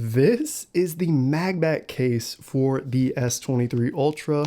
This is the Magbak case for the S23 Ultra,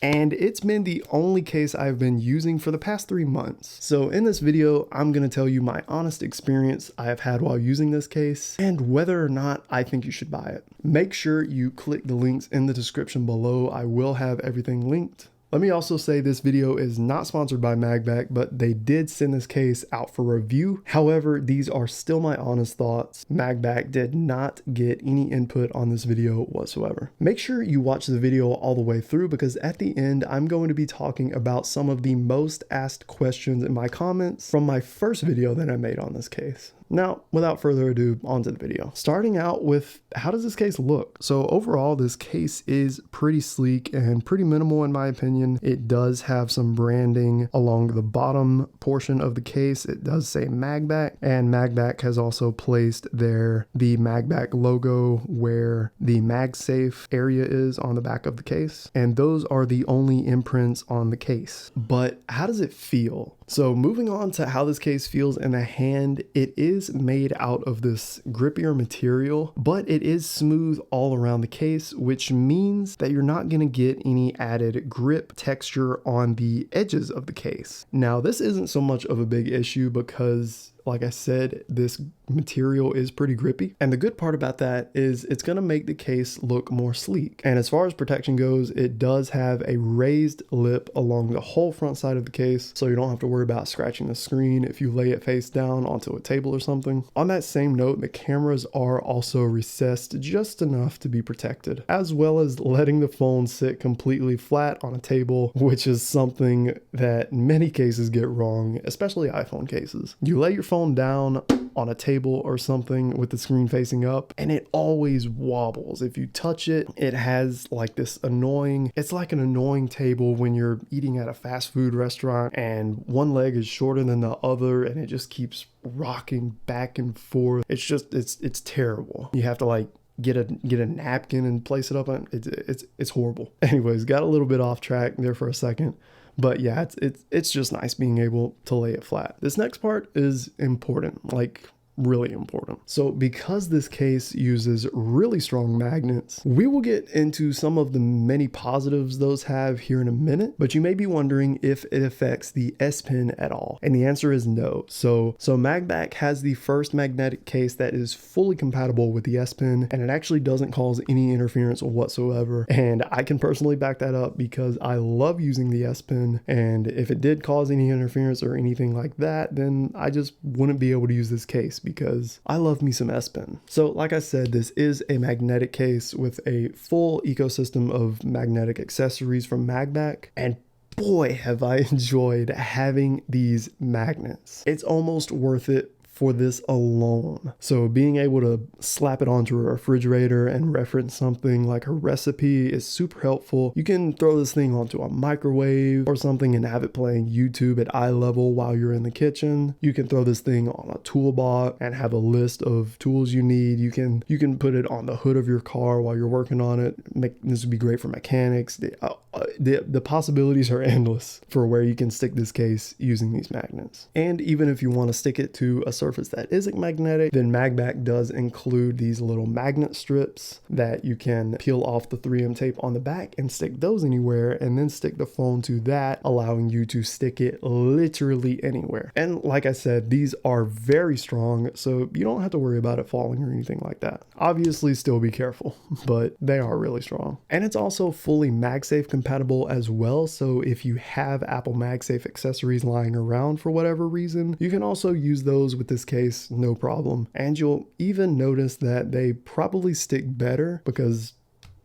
and it's been the only case I've been using for the past 3 months. So in this video, I'm going to tell you my honest experience I have had while using this case and whether or not I think you should buy it. Make sure you click the links in the description below. I will have everything linked. Let me also say this video is not sponsored by Magbak, but they did send this case out for review. However, these are still my honest thoughts. Magbak did not get any input on this video whatsoever. Make sure you watch the video all the way through because at the end, I'm going to be talking about some of the most asked questions in my comments from my first video that I made on this case. Now, without further ado, on to the video. Starting out with, how does this case look? So overall, this case is pretty sleek and pretty minimal in my opinion. It does have some branding along the bottom portion of the case. It does say Magbak, and Magbak has also placed the Magbak logo where the MagSafe area is on the back of the case. And those are the only imprints on the case. But how does it feel? So moving on to how this case feels in the hand, it is made out of this grippier material, but it is smooth all around the case, which means that you're not going to get any added grip texture on the edges of the case. Now, this isn't so much of a big issue because, like I said, this material is pretty grippy. And the good part about that is it's going to make the case look more sleek. And as far as protection goes, it does have a raised lip along the whole front side of the case, so you don't have to worry about scratching the screen if you lay it face down onto a table or something. On that same note, the cameras are also recessed just enough to be protected, as well as letting the phone sit completely flat on a table, which is something that many cases get wrong, especially iPhone cases. You lay your phone down on a table or something with the screen facing up and it always wobbles. If you touch it, it has like this annoying, it's like an annoying table when you're eating at a fast food restaurant and one leg is shorter than the other and it just keeps rocking back and forth. It's just, it's terrible. You have to like get a napkin and place it up on it's horrible. Anyways, got a little bit off track there for a second. But yeah, it's just nice being able to lay it flat. This next part is important, like really important. So because this case uses really strong magnets, we will get into some of the many positives those have here in a minute, but you may be wondering if it affects the S Pen at all. And the answer is no. So Magbak has the first magnetic case that is fully compatible with the S Pen, and it actually doesn't cause any interference whatsoever. And I can personally back that up because I love using the S Pen, and if it did cause any interference or anything like that, then I just wouldn't be able to use this case because I love me some S Pen. So like I said, this is a magnetic case with a full ecosystem of magnetic accessories from Magbak, and boy have I enjoyed having these magnets. It's almost worth it for this alone. So being able to slap it onto a refrigerator and reference something like a recipe is super helpful. You can throw this thing onto a microwave or something and have it playing YouTube at eye level while you're in the kitchen. You can throw this thing on a toolbox and have a list of tools you need. You can put it on the hood of your car while you're working on it. This would be great for mechanics. The possibilities are endless for where you can stick this case using these magnets. And even if you want to stick it to a surface that isn't magnetic, then Magbak does include these little magnet strips that you can peel off the 3M tape on the back and stick those anywhere, and then stick the phone to that, allowing you to stick it literally anywhere. And like I said, these are very strong, so you don't have to worry about it falling or anything like that. Obviously still be careful, but they are really strong. And it's also fully MagSafe compatible as well, so if you have Apple MagSafe accessories lying around for whatever reason, you can also use those with this case, no problem. And you'll even notice that they probably stick better because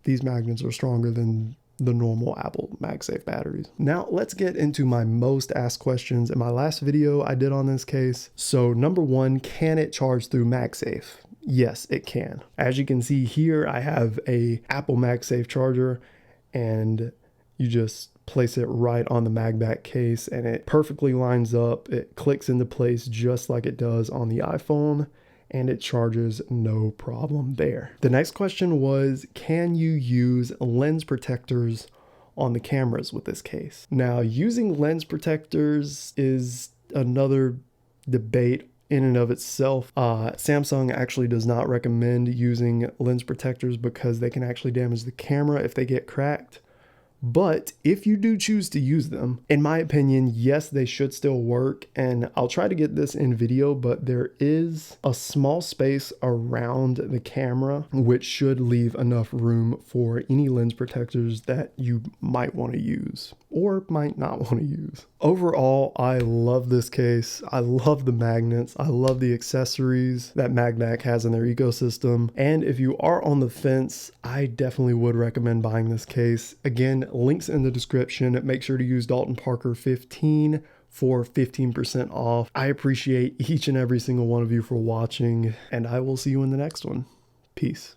these magnets are stronger than the normal Apple MagSafe batteries. Now let's get into my most asked questions in my last video I did on this case. So number one, can it charge through MagSafe? Yes, it can. As you can see here, I have a Apple MagSafe charger, and you just place it right on the Magbak case and it perfectly lines up. It clicks into place just like it does on the iPhone, and it charges no problem there. The next question was, can you use lens protectors on the cameras with this case? Now, using lens protectors is another debate in and of itself. Samsung actually does not recommend using lens protectors because they can actually damage the camera if they get cracked. But if you do choose to use them, in my opinion, yes, they should still work. And I'll try to get this in video, but there is a small space around the camera, which should leave enough room for any lens protectors that you might want to use or might not want to use. Overall, I love this case. I love the magnets. I love the accessories that Magbak has in their ecosystem. And if you are on the fence, I definitely would recommend buying this case. Again, links in the description. Make sure to use Dalton Parker 15 for 15% off. I appreciate each and every single one of you for watching, and I will see you in the next one. Peace.